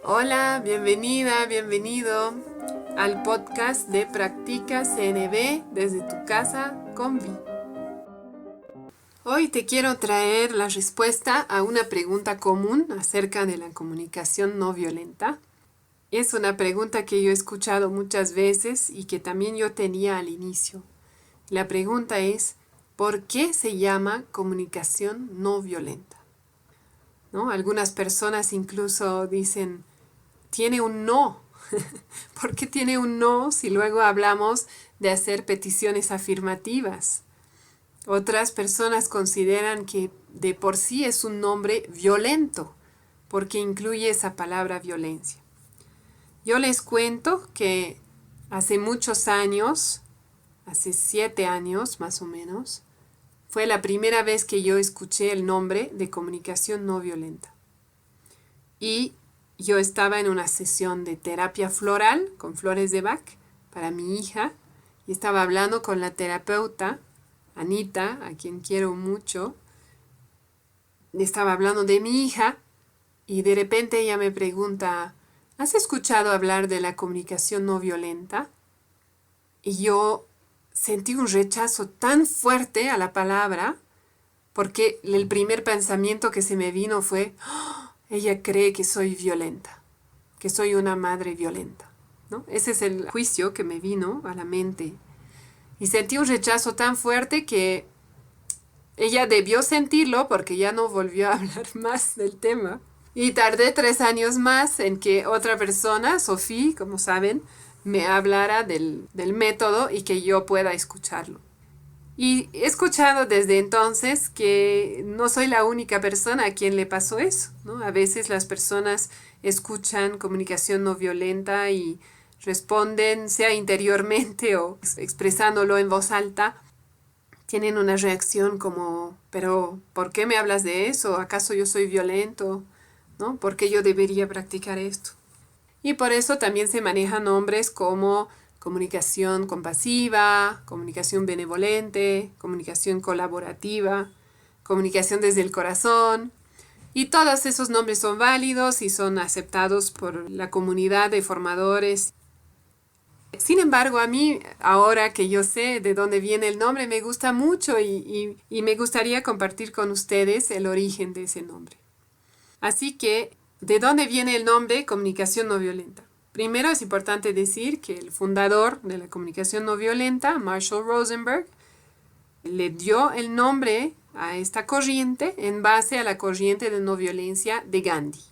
Hola, bienvenida, bienvenido al podcast de Practica CNB desde tu casa con Vi. Hoy te quiero traer la respuesta a una pregunta común acerca de la comunicación no violenta. Es una pregunta que yo he escuchado muchas veces y que también yo tenía al inicio. La pregunta es, ¿por qué se llama comunicación no violenta? ¿No? Algunas personas incluso dicen, tiene un no. ¿Por qué tiene un no si luego hablamos de hacer peticiones afirmativas? Otras personas consideran que de por sí es un nombre violento, porque incluye esa palabra violencia. Yo les cuento que hace muchos años, hace 7 años más o menos, fue la primera vez que yo escuché el nombre de comunicación no violenta. Y yo estaba en una sesión de terapia floral con flores de Bach para mi hija y estaba hablando con la terapeuta, Anita, a quien quiero mucho. Estaba hablando de mi hija y de repente ella me pregunta, ¿has escuchado hablar de la comunicación no violenta? Y yo sentí un rechazo tan fuerte a la palabra porque el primer pensamiento que se me vino fue, "Oh, ella cree que soy violenta, que soy una madre violenta", ¿no? Ese es el juicio que me vino a la mente. Y sentí un rechazo tan fuerte que ella debió sentirlo porque ya no volvió a hablar más del tema. Y tardé 3 años más en que otra persona, Sofía, como saben, me hablara del método y que yo pueda escucharlo. Y he escuchado desde entonces que no soy la única persona a quien le pasó eso, ¿no? A veces las personas escuchan comunicación no violenta y responden, sea interiormente o expresándolo en voz alta, tienen una reacción como, pero ¿por qué me hablas de eso? ¿Acaso yo soy violento? ¿No? ¿Por qué yo debería practicar esto? Y por eso también se manejan nombres como comunicación compasiva, comunicación benevolente, comunicación colaborativa, comunicación desde el corazón. Y todos esos nombres son válidos y son aceptados por la comunidad de formadores. Sin embargo, a mí, ahora que yo sé de dónde viene el nombre, me gusta mucho y me gustaría compartir con ustedes el origen de ese nombre. Así que, ¿de dónde viene el nombre comunicación no violenta? Primero es importante decir que el fundador de la comunicación no violenta, Marshall Rosenberg, le dio el nombre a esta corriente en base a la corriente de no violencia de Gandhi.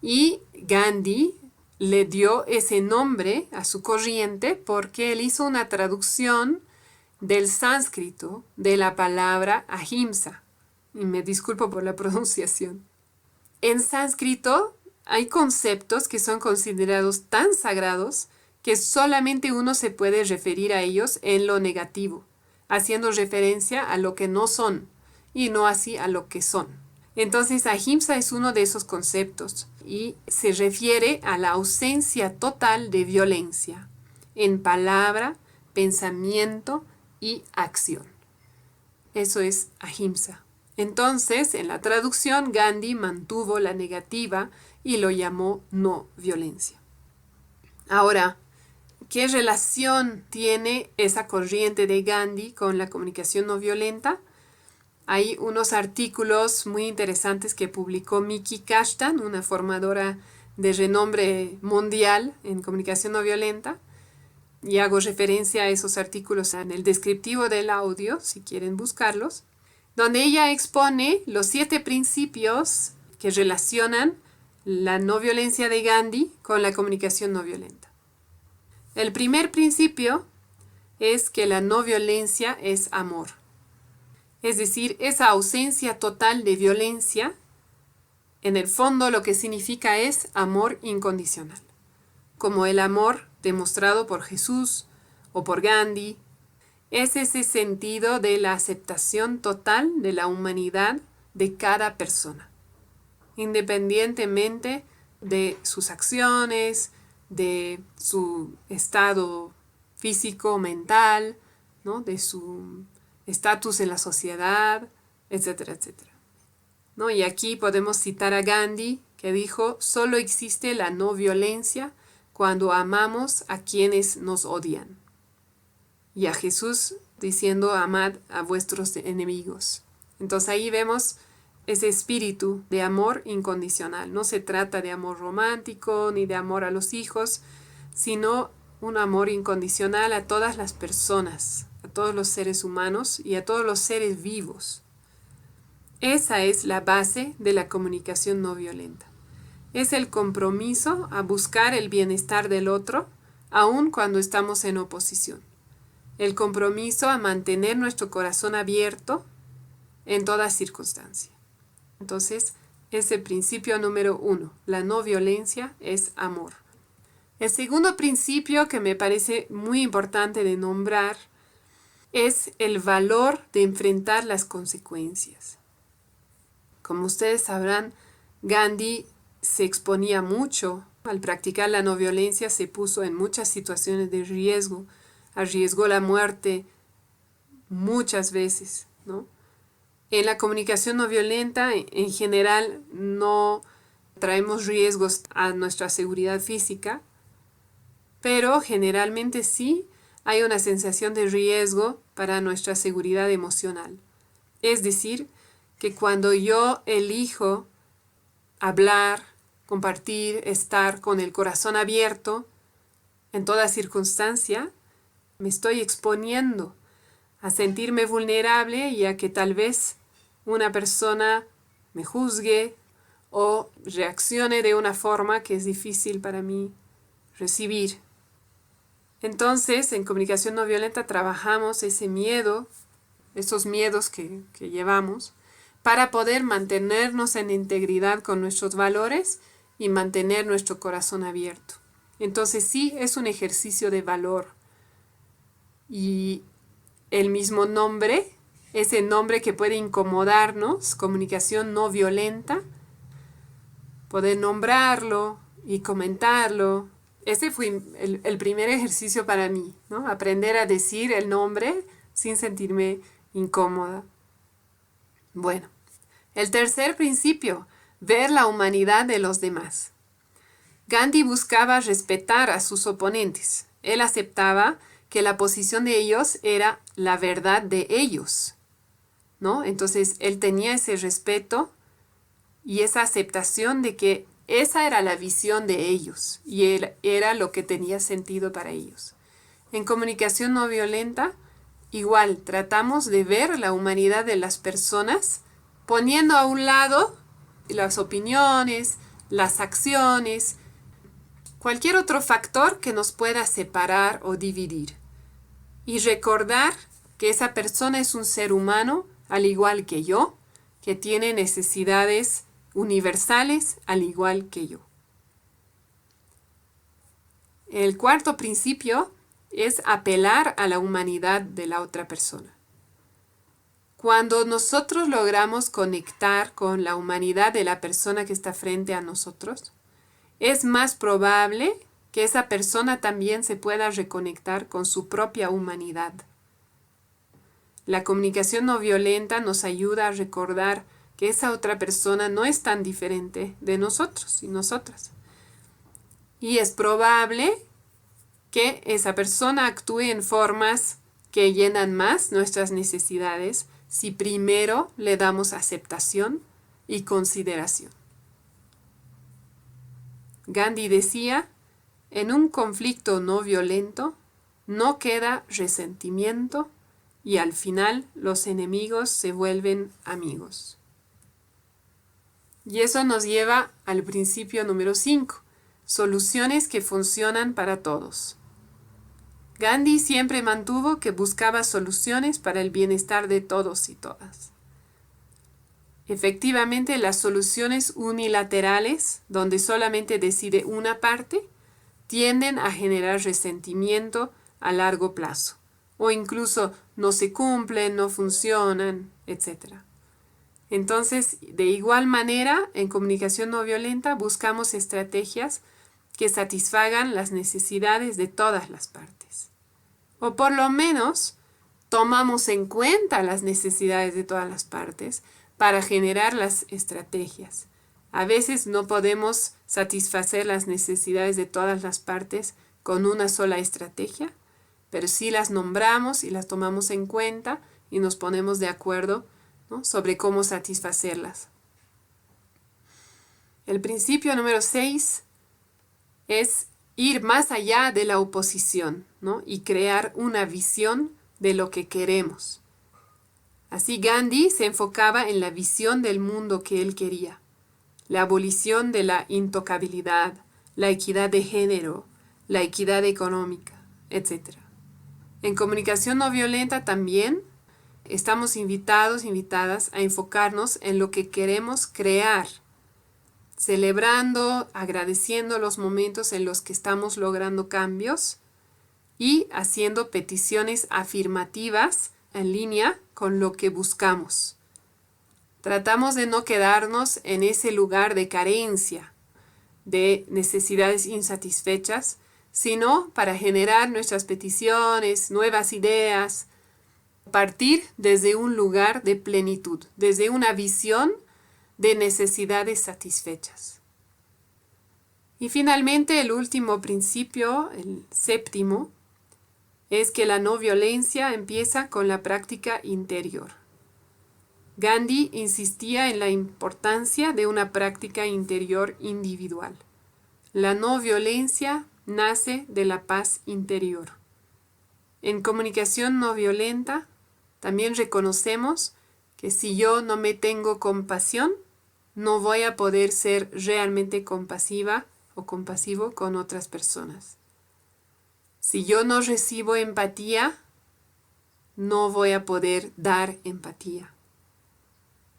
Y Gandhi le dio ese nombre a su corriente porque él hizo una traducción del sánscrito de la palabra ahimsa. Y me disculpo por la pronunciación. En sánscrito hay conceptos que son considerados tan sagrados que solamente uno se puede referir a ellos en lo negativo, haciendo referencia a lo que no son y no así a lo que son. Entonces, ahimsa es uno de esos conceptos y se refiere a la ausencia total de violencia en palabra, pensamiento y acción. Eso es ahimsa. Entonces, en la traducción, Gandhi mantuvo la negativa y lo llamó no violencia. Ahora, ¿qué relación tiene esa corriente de Gandhi con la comunicación no violenta? Hay unos artículos muy interesantes que publicó Miki Kashtan, una formadora de renombre mundial en comunicación no violenta, y hago referencia a esos artículos en el descriptivo del audio, si quieren buscarlos, donde ella expone los 7 principios que relacionan la no violencia de Gandhi con la comunicación no violenta. El primer principio es que la no violencia es amor. Es decir, esa ausencia total de violencia, en el fondo lo que significa es amor incondicional, como el amor demostrado por Jesús o por Gandhi. Es ese sentido de la aceptación total de la humanidad de cada persona, independientemente de sus acciones, de su estado físico, mental, ¿no? De su estatus en la sociedad, etcétera, etcétera. ¿No? Y aquí podemos citar a Gandhi, que dijo, solo existe la no violencia cuando amamos a quienes nos odian. Y a Jesús diciendo, amad a vuestros enemigos. Entonces ahí vemos ese espíritu de amor incondicional. No se trata de amor romántico ni de amor a los hijos, sino un amor incondicional a todas las personas, a todos los seres humanos y a todos los seres vivos. Esa es la base de la comunicación no violenta. Es el compromiso a buscar el bienestar del otro, aun cuando estamos en oposición. El compromiso a mantener nuestro corazón abierto en toda circunstancia. Entonces, ese principio número 1, la no violencia es amor. El segundo principio que me parece muy importante de nombrar es el valor de enfrentar las consecuencias. Como ustedes sabrán, Gandhi se exponía mucho. Al practicar la no violencia se puso en muchas situaciones de riesgo, arriesgó la muerte muchas veces, ¿no? En la comunicación no violenta, en general, no traemos riesgos a nuestra seguridad física, pero generalmente sí hay una sensación de riesgo para nuestra seguridad emocional. Es decir, que cuando yo elijo hablar, compartir, estar con el corazón abierto, en toda circunstancia, me estoy exponiendo a sentirme vulnerable y a que tal vez una persona me juzgue o reaccione de una forma que es difícil para mí recibir. Entonces, en comunicación no violenta trabajamos ese miedo, esos miedos que llevamos, para poder mantenernos en integridad con nuestros valores y mantener nuestro corazón abierto. Entonces sí, es un ejercicio de valor. Y el mismo nombre, ese nombre que puede incomodarnos, comunicación no violenta, poder nombrarlo y comentarlo. Ese fue el primer ejercicio para mí, ¿no? Aprender a decir el nombre sin sentirme incómoda. Bueno, el tercer principio, ver la humanidad de los demás. Gandhi buscaba respetar a sus oponentes. Él aceptaba que la posición de ellos era la verdad de ellos, ¿no? Entonces, él tenía ese respeto y esa aceptación de que esa era la visión de ellos y era lo que tenía sentido para ellos. En comunicación no violenta, igual tratamos de ver la humanidad de las personas poniendo a un lado las opiniones, las acciones, cualquier otro factor que nos pueda separar o dividir. Y recordar que esa persona es un ser humano, al igual que yo, que tiene necesidades universales, al igual que yo. El cuarto principio es apelar a la humanidad de la otra persona. Cuando nosotros logramos conectar con la humanidad de la persona que está frente a nosotros, es más probable que esa persona también se pueda reconectar con su propia humanidad. La comunicación no violenta nos ayuda a recordar que esa otra persona no es tan diferente de nosotros y nosotras. Y es probable que esa persona actúe en formas que llenan más nuestras necesidades si primero le damos aceptación y consideración. Gandhi decía, en un conflicto no violento no queda resentimiento y al final los enemigos se vuelven amigos. Y eso nos lleva al principio número 5, soluciones que funcionan para todos. Gandhi siempre mantuvo que buscaba soluciones para el bienestar de todos y todas. Efectivamente, las soluciones unilaterales, donde solamente decide una parte, tienden a generar resentimiento a largo plazo, o incluso no se cumplen, no funcionan, etc. Entonces, de igual manera, en comunicación no violenta buscamos estrategias que satisfagan las necesidades de todas las partes. O por lo menos, tomamos en cuenta las necesidades de todas las partes para generar las estrategias. A veces no podemos satisfacer las necesidades de todas las partes con una sola estrategia, pero sí las nombramos y las tomamos en cuenta y nos ponemos de acuerdo, ¿no?, sobre cómo satisfacerlas. El principio número 6 es ir más allá de la oposición, ¿no?, y crear una visión de lo que queremos. Así Gandhi se enfocaba en la visión del mundo que él quería. La abolición de la intocabilidad, la equidad de género, la equidad económica, etc. En comunicación no violenta también estamos invitadas a enfocarnos en lo que queremos crear, celebrando, agradeciendo los momentos en los que estamos logrando cambios y haciendo peticiones afirmativas en línea con lo que buscamos. Tratamos de no quedarnos en ese lugar de carencia, de necesidades insatisfechas, sino para generar nuestras peticiones, nuevas ideas, partir desde un lugar de plenitud, desde una visión de necesidades satisfechas. Y finalmente, el último principio, el 7º, es que la no violencia empieza con la práctica interior. Gandhi insistía en la importancia de una práctica interior individual. La no violencia nace de la paz interior. En comunicación no violenta también reconocemos que si yo no me tengo compasión, no voy a poder ser realmente compasiva o compasivo con otras personas. Si yo no recibo empatía, no voy a poder dar empatía.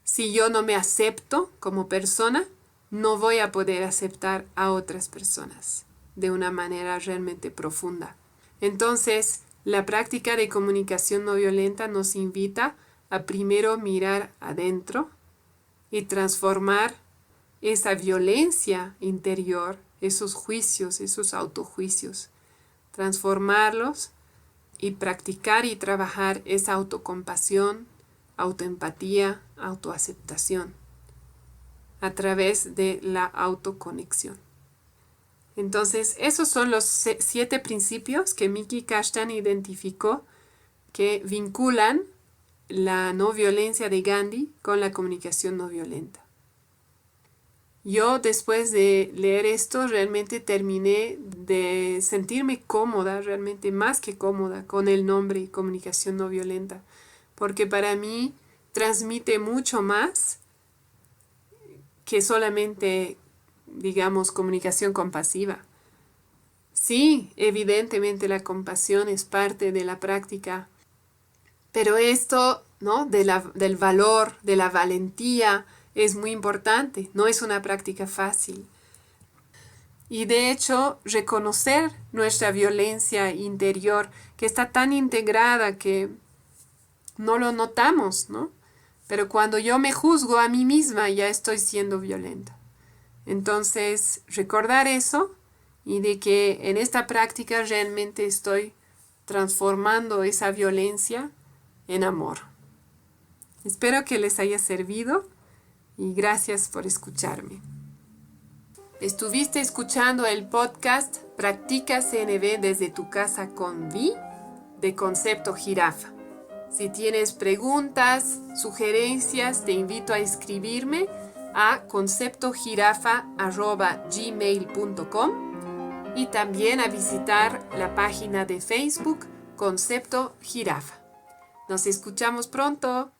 Si yo no me acepto como persona, no voy a poder aceptar a otras personas de una manera realmente profunda. Entonces, la práctica de comunicación no violenta nos invita a primero mirar adentro y transformar esa violencia interior, esos juicios, esos autojuicios, transformarlos y practicar y trabajar esa autocompasión, autoempatía, autoaceptación a través de la autoconexión. Entonces, esos son los 7 principios que Miki Kashtan identificó que vinculan la no violencia de Gandhi con la comunicación no violenta. Yo, después de leer esto, realmente terminé de sentirme cómoda, realmente más que cómoda, con el nombre comunicación no violenta, porque para mí transmite mucho más que solamente, digamos, comunicación compasiva. Sí, evidentemente la compasión es parte de la práctica, pero esto, ¿no?, del valor, de la valentía, es muy importante. No es una práctica fácil. Y de hecho, reconocer nuestra violencia interior, que está tan integrada que no lo notamos, ¿no? Pero cuando yo me juzgo a mí misma, ya estoy siendo violenta. Entonces, recordar eso y de que en esta práctica realmente estoy transformando esa violencia en amor. Espero que les haya servido y gracias por escucharme. Estuviste escuchando el podcast Practica CNV desde tu casa con Vi de Concepto Jirafa. Si tienes preguntas, sugerencias, te invito a escribirme a conceptojirafa@gmail.com y también a visitar la página de Facebook Concepto Jirafa. Nos escuchamos pronto.